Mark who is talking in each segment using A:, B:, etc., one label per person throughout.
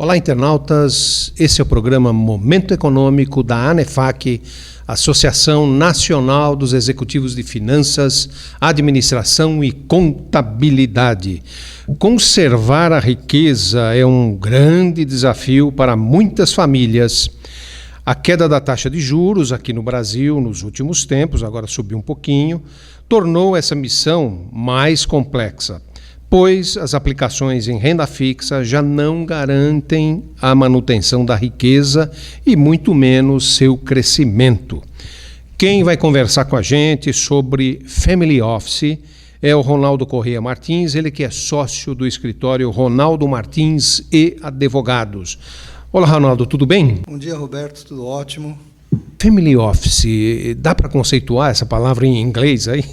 A: Olá, internautas. Esse é o programa Momento Econômico da ANEFAC, Associação Nacional dos Executivos de Finanças, Administração e Contabilidade. Conservar a riqueza é um grande desafio para muitas famílias. A queda da taxa de juros aqui no Brasil nos últimos tempos, agora subiu um pouquinho, tornou essa missão mais complexa, pois as aplicações em renda fixa já não garantem a manutenção da riqueza e muito menos seu crescimento. Quem vai conversar com a gente sobre Family Office é o Ronaldo Correia Martins, ele que é sócio do escritório Ronaldo Martins e Advogados. Olá, Ronaldo, tudo bem?
B: Bom dia, Roberto, tudo ótimo.
A: Family Office, dá para conceituar essa palavra em inglês aí?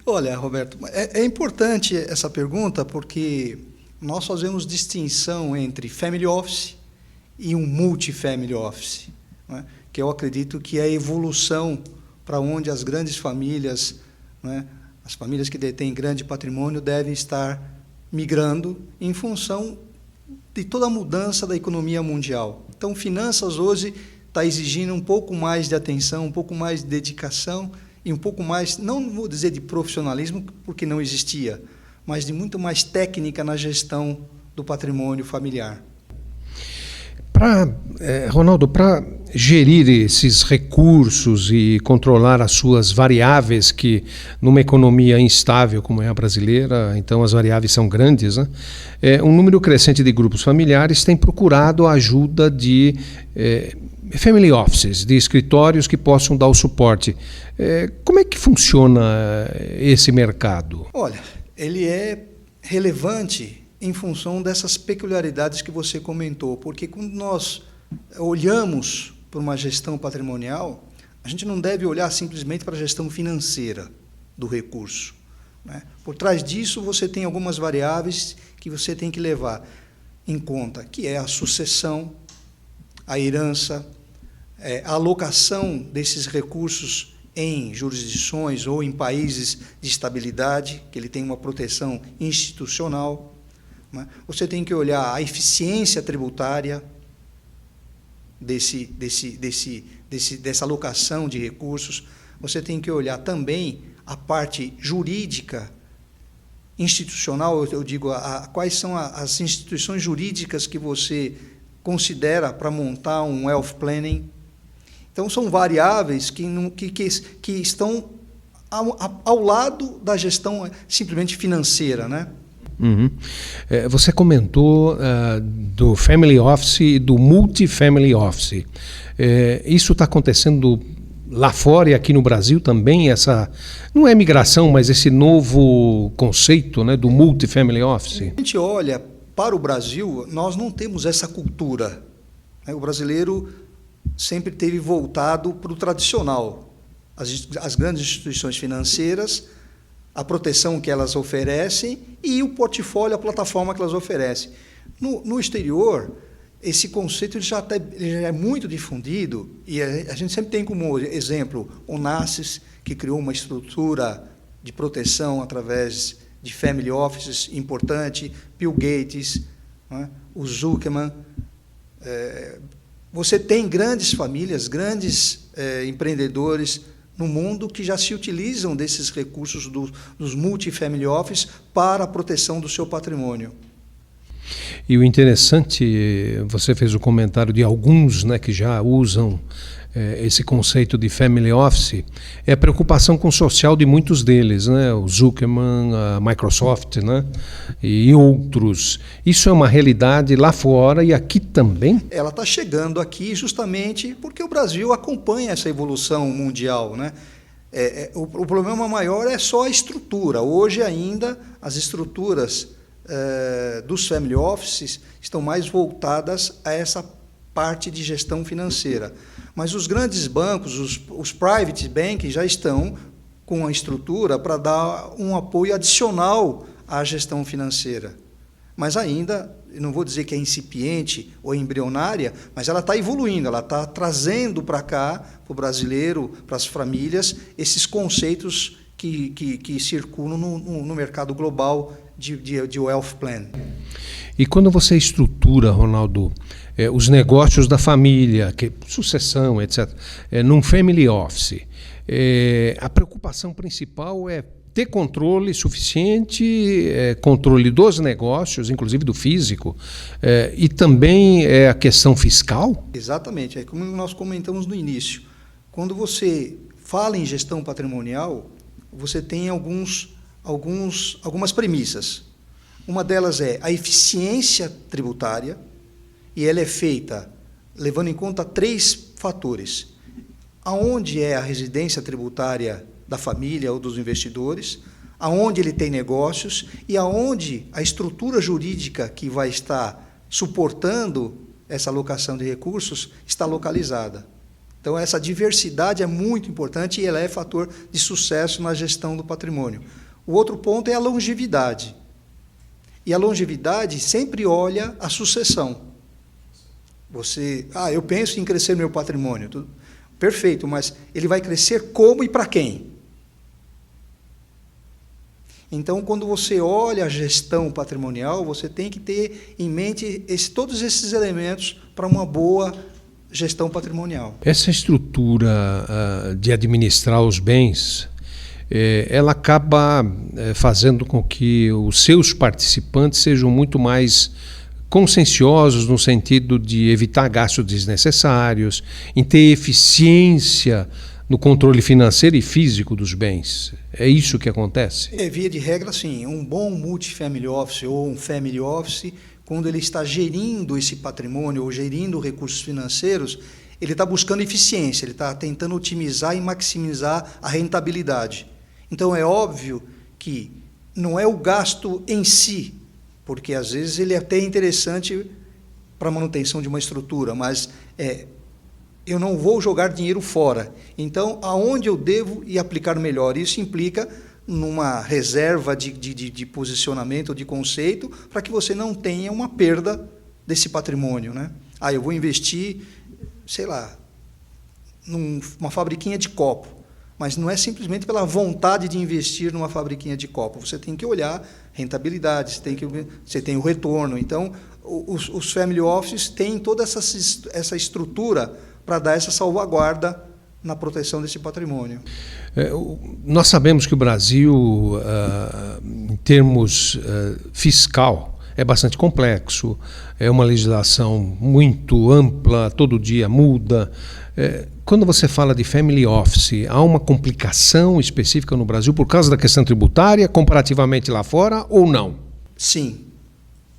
B: Olha, Roberto, é importante essa pergunta porque nós fazemos distinção entre Family Office e um Multifamily Office, né? Que eu acredito que é a evolução para onde as grandes famílias, né, as famílias que detêm grande patrimônio devem estar migrando em função de toda a mudança da economia mundial. Então, finanças hoje está exigindo um pouco mais de atenção, um pouco mais de dedicação e um pouco mais, não vou dizer de profissionalismo, porque não existia, mas de muito mais técnica na gestão do patrimônio familiar.
A: Ronaldo, para gerir esses recursos e controlar as suas variáveis, que numa economia instável como é a brasileira, então as variáveis são grandes, né? Um número crescente de grupos familiares tem procurado a ajuda de family offices, de escritórios que possam dar o suporte. Como é que funciona esse mercado?
B: Olha, ele é relevante em função dessas peculiaridades que você comentou, porque quando nós olhamos para uma gestão patrimonial, a gente não deve olhar simplesmente para a gestão financeira do recurso, né? Por trás disso, você tem algumas variáveis que você tem que levar em conta, que é a sucessão, a herança, a alocação desses recursos em jurisdições ou em países de estabilidade, que ele tem uma proteção institucional. Você tem que olhar a eficiência tributária dessa alocação de recursos. Você tem que olhar também a parte jurídica, institucional, eu digo, quais são as instituições jurídicas que você considera para montar um wealth planning. Então, são variáveis que estão ao lado da gestão simplesmente financeira, né?
A: Uhum. Você comentou do Family Office e do Multifamily Office. Isso está acontecendo lá fora e aqui no Brasil também, essa não é migração, mas esse novo conceito, né, do Multifamily Office?
B: A gente olha para o Brasil, nós não temos essa cultura, né? O brasileiro sempre teve voltado para o tradicional, as grandes instituições financeiras, a proteção que elas oferecem e o portfólio, a plataforma que elas oferecem. No exterior, esse conceito já é muito difundido e a gente sempre tem como exemplo o Onassis, que criou uma estrutura de proteção através de family offices importante, Bill Gates, né, o Zuckerman. Você tem grandes famílias, grandes empreendedores no mundo que já se utilizam desses recursos dos multifamily office para a proteção do seu patrimônio.
A: E o interessante, você fez o comentário de alguns, né, que já usam esse conceito de family office, é a preocupação com o social de muitos deles, né, o Zuckerman, a Microsoft, né, e outros. Isso é uma realidade lá fora e aqui também?
B: Ela está chegando aqui justamente porque o Brasil acompanha essa evolução mundial, né? O problema maior é só a estrutura. Hoje ainda as estruturas dos family offices estão mais voltadas a essa parte de gestão financeira. Mas os grandes bancos, os private banks já estão com a estrutura para dar um apoio adicional à gestão financeira. Mas ainda, eu não vou dizer que é incipiente ou embrionária, mas ela está evoluindo, ela está trazendo para cá, para o brasileiro, para as famílias, esses conceitos que circulam no mercado global de wealth plan.
A: E quando você estrutura, Ronaldo, os negócios da família, sucessão, etc., num family office, a preocupação principal é ter controle suficiente, controle dos negócios, inclusive do físico, e também a questão fiscal?
B: Exatamente, é como nós comentamos no início. Quando você fala em gestão patrimonial, você tem algumas premissas. Uma delas é a eficiência tributária, e ela é feita levando em conta 3 fatores. Aonde é a residência tributária da família ou dos investidores, aonde ele tem negócios e aonde a estrutura jurídica que vai estar suportando essa alocação de recursos está localizada. Então, essa diversidade é muito importante e ela é fator de sucesso na gestão do patrimônio. O outro ponto é a longevidade. E a longevidade sempre olha a sucessão. Eu penso em crescer meu patrimônio. Perfeito, mas ele vai crescer como e para quem? Então, quando você olha a gestão patrimonial, você tem que ter em mente todos esses elementos para uma boa gestão patrimonial.
A: Essa estrutura de administrar os bens, ela acaba fazendo com que os seus participantes sejam muito mais conscienciosos no sentido de evitar gastos desnecessários, em ter eficiência no controle financeiro e físico dos bens. É isso que acontece?
B: Via de regra, sim. Um bom multifamily office ou um family office, quando ele está gerindo esse patrimônio ou gerindo recursos financeiros, ele está buscando eficiência, ele está tentando otimizar e maximizar a rentabilidade. Então, é óbvio que não é o gasto em si, porque às vezes ele é até interessante para a manutenção de uma estrutura, mas eu não vou jogar dinheiro fora. Então, aonde eu devo ir aplicar melhor? Isso implica numa reserva de posicionamento, de conceito, para que você não tenha uma perda desse patrimônio, né? Eu vou investir, sei lá, numa fabriquinha de copo, mas não é simplesmente pela vontade de investir numa fabriquinha de copo. Você tem que olhar rentabilidade, você tem o retorno. Então, os family offices têm toda essa estrutura para dar essa salvaguarda na proteção desse patrimônio.
A: Nós sabemos que o Brasil, em termos fiscal, é bastante complexo, é uma legislação muito ampla, todo dia muda. Quando você fala de family office, há uma complicação específica no Brasil por causa da questão tributária, comparativamente lá fora, ou não?
B: Sim.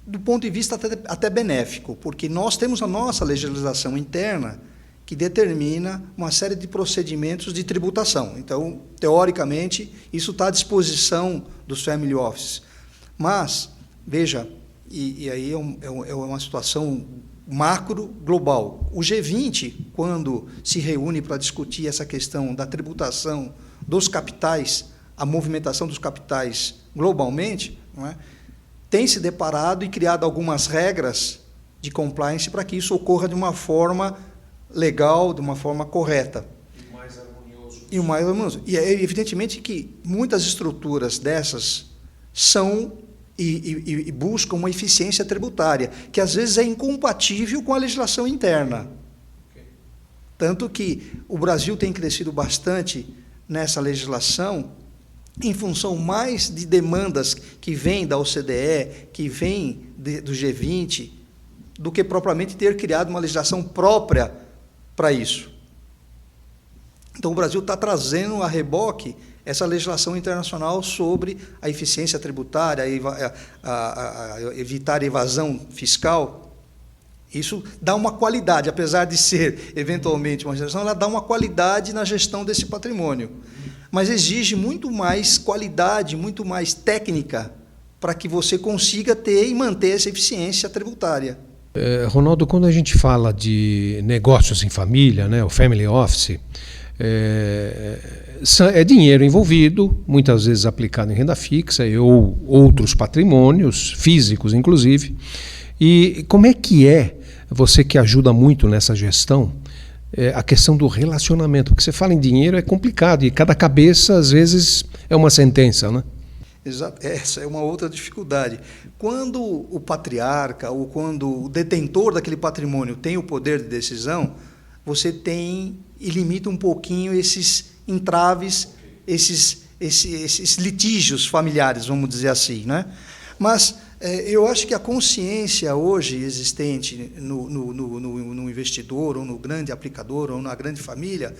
B: Do ponto de vista até benéfico, porque nós temos a nossa legislação interna que determina uma série de procedimentos de tributação. Então, teoricamente, isso está à disposição dos family offices. Mas, veja, e aí é uma situação macro global. O G20, quando se reúne para discutir essa questão da tributação dos capitais, a movimentação dos capitais globalmente, não é, tem se deparado e criado algumas regras de compliance para que isso ocorra de uma forma legal, de uma forma correta.
A: E mais harmonioso.
B: E o mais harmonioso. E é evidentemente que muitas estruturas dessas são e buscam uma eficiência tributária, que às vezes é incompatível com a legislação interna. Okay. Tanto que o Brasil tem crescido bastante nessa legislação em função mais de demandas que vêm da OCDE, que vêm do G20, do que propriamente ter criado uma legislação própria para isso. Então, o Brasil está trazendo a reboque essa legislação internacional sobre a eficiência tributária, evitar evasão fiscal. Isso dá uma qualidade, apesar de ser, eventualmente, uma legislação, ela dá uma qualidade na gestão desse patrimônio. Mas exige muito mais qualidade, muito mais técnica, para que você consiga ter e manter essa eficiência tributária.
A: Ronaldo, quando a gente fala de negócios em família, né, o family office, é dinheiro envolvido, muitas vezes aplicado em renda fixa ou outros patrimônios, físicos inclusive. E como é que você que ajuda muito nessa gestão, a questão do relacionamento? Porque você fala em dinheiro, é complicado, e cada cabeça, às vezes, é uma sentença, né?
B: Exato. Essa é uma outra dificuldade. Quando o patriarca ou quando o detentor daquele patrimônio tem o poder de decisão, você tem e limita um pouquinho esses entraves, esses litígios familiares, vamos dizer assim, né? Mas eu acho que a consciência hoje existente no investidor, ou no grande aplicador, ou na grande família,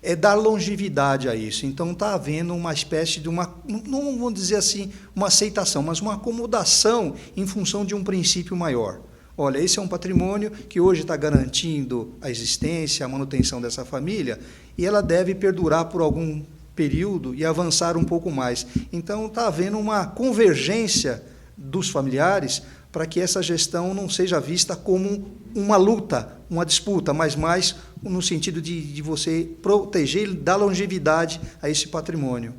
B: é dar longevidade a isso. Então, está havendo uma espécie de não vou dizer assim, uma aceitação, mas uma acomodação em função de um princípio maior. Olha, esse é um patrimônio que hoje está garantindo a existência, a manutenção dessa família, e ela deve perdurar por algum período e avançar um pouco mais. Então, está havendo uma convergência dos familiares para que essa gestão não seja vista como uma luta, uma disputa, mas mais no sentido de você proteger e dar longevidade a esse patrimônio.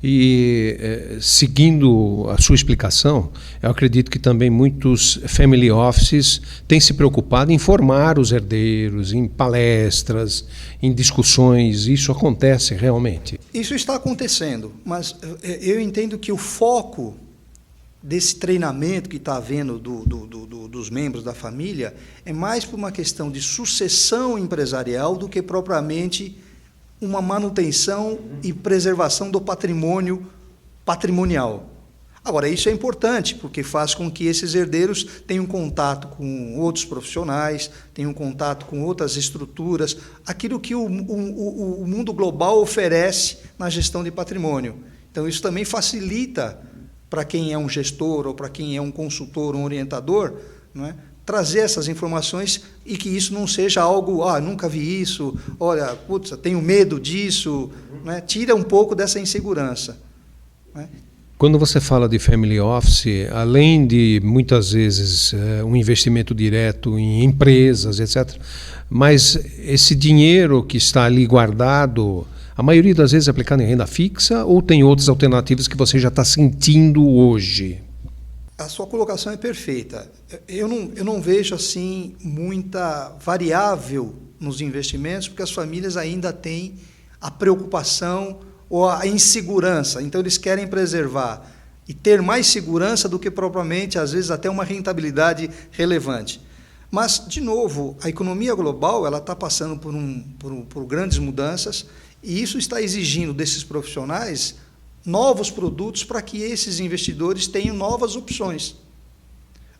A: E, seguindo a sua explicação, eu acredito que também muitos family offices têm se preocupado em formar os herdeiros, em palestras, em discussões. Isso acontece realmente?
B: Isso está acontecendo, mas eu entendo que o foco desse treinamento que está havendo dos membros da família é mais por uma questão de sucessão empresarial do que propriamente uma manutenção e preservação do patrimonial. Agora, isso é importante, porque faz com que esses herdeiros tenham contato com outros profissionais, tenham contato com outras estruturas, aquilo que o mundo global oferece na gestão de patrimônio. Então, isso também facilita para quem é um gestor ou para quem é um consultor, um orientador, não é? Trazer essas informações e que isso não seja algo, nunca vi isso, olha, putz, tenho medo disso, não é? Tira um pouco dessa insegurança. Não é?
A: Quando você fala de family office, além de, muitas vezes, um investimento direto em empresas, etc., mas esse dinheiro que está ali guardado, a maioria das vezes é aplicado em renda fixa ou tem outras alternativas que você já está sentindo hoje?
B: A sua colocação é perfeita. Eu não vejo assim muita variável nos investimentos, porque as famílias ainda têm a preocupação ou a insegurança. Então, eles querem preservar e ter mais segurança do que propriamente, às vezes, até uma rentabilidade relevante. Mas, de novo, a economia global ela está passando por grandes mudanças e isso está exigindo desses profissionais novos produtos para que esses investidores tenham novas opções.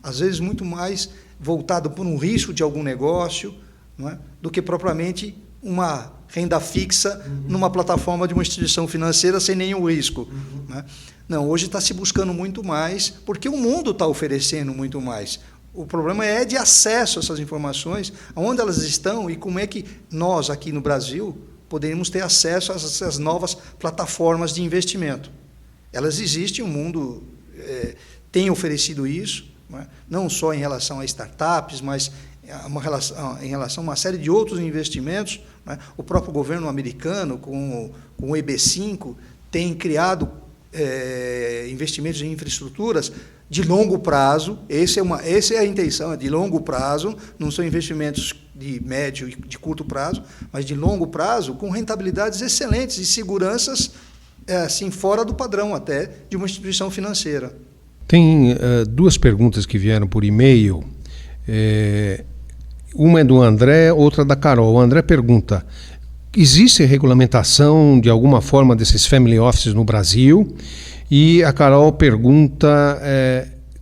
B: Às vezes, muito mais voltado por um risco de algum negócio, não é? Do que propriamente uma renda fixa numa plataforma de uma instituição financeira sem nenhum risco. Não é? Não, hoje está se buscando muito mais, porque o mundo está oferecendo muito mais. O problema é de acesso a essas informações, onde elas estão e como é que nós, aqui no Brasil, poderíamos ter acesso a essas novas plataformas de investimento. Elas existem, o mundo tem oferecido isso, não só em relação a startups, mas em relação a uma série de outros investimentos. O próprio governo americano, com o EB5, tem criado investimentos em infraestruturas de longo prazo. Essa é a intenção, é de longo prazo, não são investimentos de médio e de curto prazo, mas de longo prazo, com rentabilidades excelentes e seguranças assim, fora do padrão até de uma instituição financeira.
A: Tem duas perguntas que vieram por e-mail. Uma é do André, outra da Carol. O André pergunta: existe regulamentação de alguma forma desses family offices no Brasil? E a Carol pergunta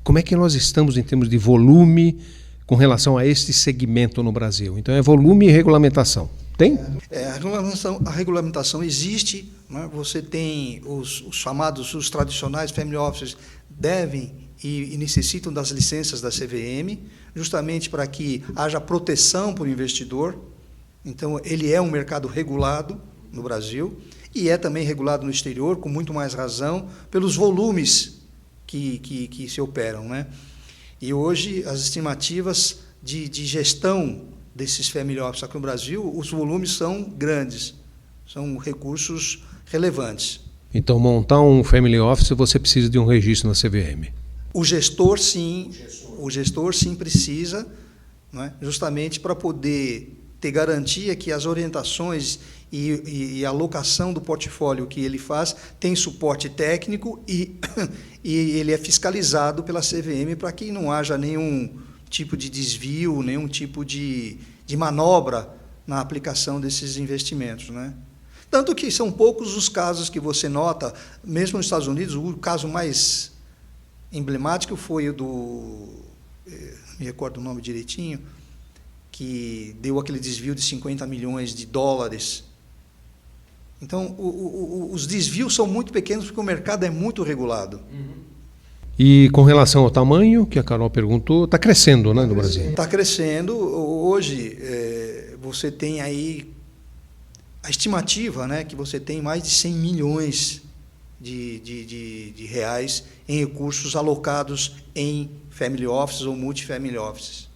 A: como é que nós estamos em termos de volume com relação a este segmento no Brasil. Então, é volume e regulamentação. Tem?
B: A regulamentação existe. Né? Você tem os chamados, os tradicionais family offices devem e necessitam das licenças da CVM, justamente para que haja proteção para o investidor. Então, ele é um mercado regulado no Brasil e é também regulado no exterior, com muito mais razão, pelos volumes que se operam, né? E hoje, as estimativas de gestão desses family offices aqui no Brasil, os volumes são grandes, são recursos relevantes.
A: Então, montar um family office, você precisa de um registro na CVM?
B: O gestor, sim. O gestor, sim, precisa, não é? Justamente para poder ter garantia que as orientações e a alocação do portfólio que ele faz tem suporte técnico e ele é fiscalizado pela CVM para que não haja nenhum tipo de desvio, nenhum tipo de manobra na aplicação desses investimentos, né? Tanto que são poucos os casos que você nota, mesmo nos Estados Unidos, o caso mais emblemático foi o do, não me recordo o nome direitinho, que deu aquele desvio de 50 milhões de dólares. Então, os desvios são muito pequenos porque o mercado é muito regulado.
A: E com relação ao tamanho, que a Carol perguntou, está crescendo, né, no Brasil?
B: Está crescendo. Hoje, você tem aí a estimativa, né, que você tem mais de 100 milhões de reais em recursos alocados em family offices ou multifamily offices.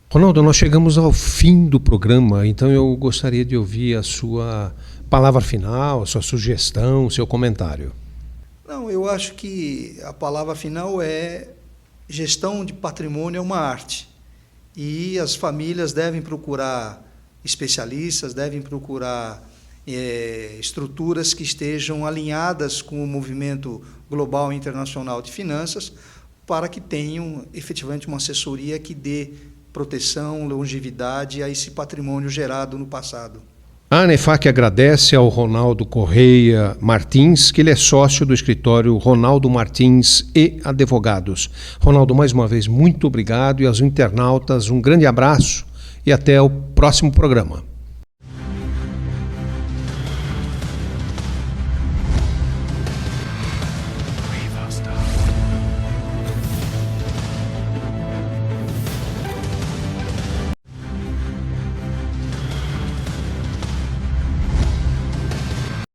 A: Ronaldo, nós chegamos ao fim do programa, então eu gostaria de ouvir a sua palavra final, a sua sugestão, o seu comentário.
B: Não, eu acho que a palavra final é: gestão de patrimônio é uma arte. E as famílias devem procurar especialistas, devem procurar estruturas que estejam alinhadas com o movimento global e internacional de finanças, para que tenham efetivamente uma assessoria que dê proteção, longevidade a esse patrimônio gerado no passado.
A: A ANEFAC agradece ao Ronaldo Correia Martins, que ele é sócio do escritório Ronaldo Martins e Advogados. Ronaldo, mais uma vez, muito obrigado, e aos internautas um grande abraço e até o próximo programa.